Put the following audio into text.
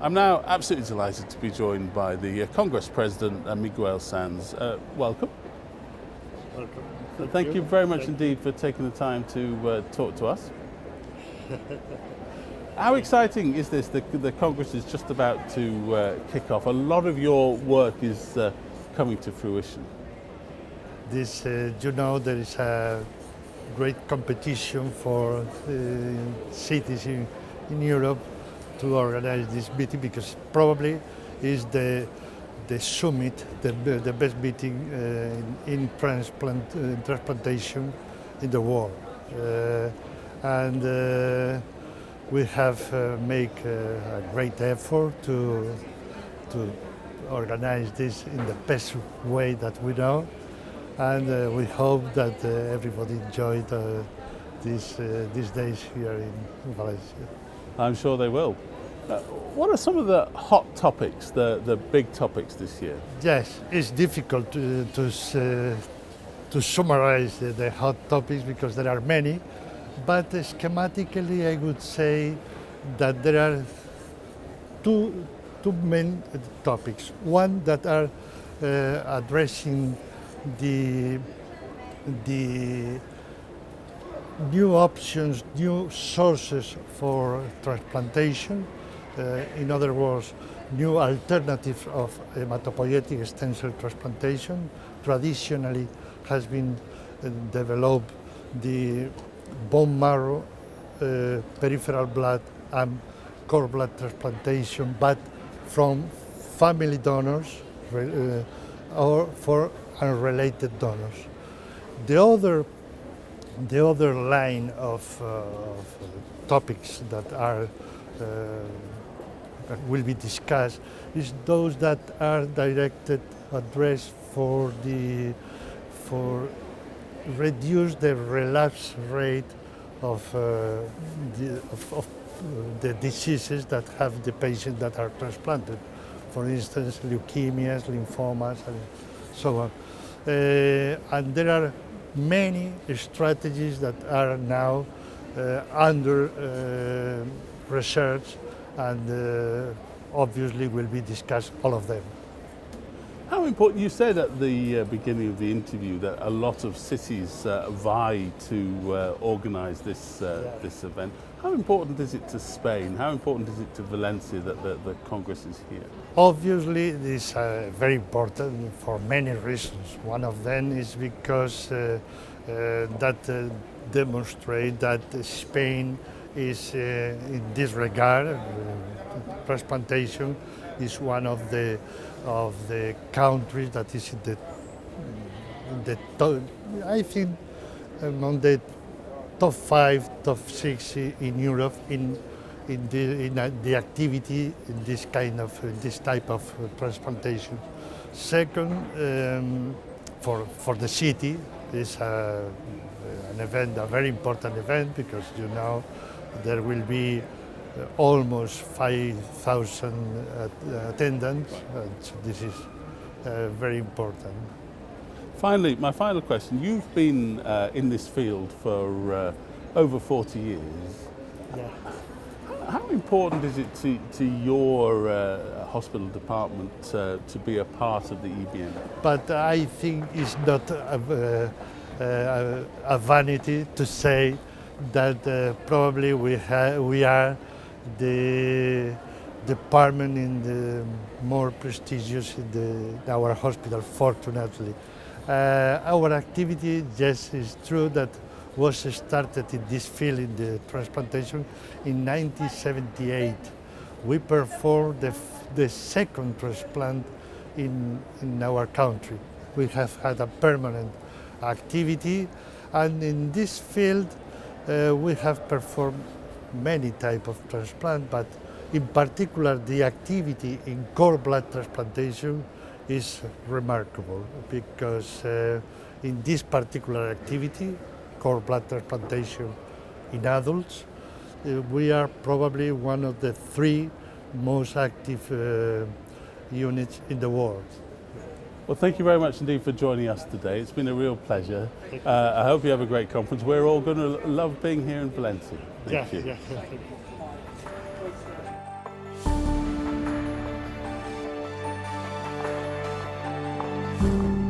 I'm now absolutely delighted to be joined by the Congress President, Miguel Sanz. Welcome. Welcome. Thank you very much indeed for taking the time to talk to us. How exciting is this? The Congress is just about to kick off. A lot of your work is coming to fruition. This, there is a great competition for cities in Europe to organize this meeting, because probably is the summit, the best meeting in transplantation in the world, and we have made a great effort to organize this in the best way that we know, and we hope that everybody enjoyed these days here in Valencia. I'm sure they will. What are some of the hot topics, the big topics this year? Yes, it's difficult to summarize the hot topics because there are many, but schematically I would say that there are two main topics. One that are addressing the new options, new sources for transplantation. In other words, new alternatives of hematopoietic stem cell transplantation. Traditionally has been developed the bone marrow, peripheral blood and cord blood transplantation, but from family donors or for unrelated donors. The other line of topics that are that will be discussed is those that are addressed for reduce the relapse rate of the diseases that have the patients that are transplanted. For instance, leukemias, lymphomas, and so on. And there are many strategies that are now under research, and obviously will be discussed, all of them. How important, you said at the beginning of the interview that a lot of cities vie to organise this event. How important is it to Spain? How important is it to Valencia that the Congress is here? Obviously, this is very important for many reasons. One of them is because that demonstrates that Spain is, in this regard, transplantation is one of the countries that is in the top, I think, among the top 5, top 6 in Europe in the activity in this type of transplantation. Second, for the city, is an event, a very important event, because there will be almost 5,000 attendants, so this is very important. Finally, my final question. You've been in this field for over 40 years. Yeah. How important is it to your hospital department to be a part of the EBMT? But I think it's not a vanity to say that probably we are the department in the more prestigious in our hospital, fortunately. Our activity, yes, is true that was started in this field, in the transplantation, in 1978. We performed the second transplant in our country. We have had a permanent activity, and in this field we have performed many types of transplant, but in particular the activity in cord blood transplantation is remarkable, because in this particular activity, cord blood transplantation in adults, we are probably one of the 3 most active units in the world. Well, thank you very much indeed for joining us today. It's been a real pleasure. I hope you have a great conference. We're all going to love being here in Valencia. Thank you. Thank you. you.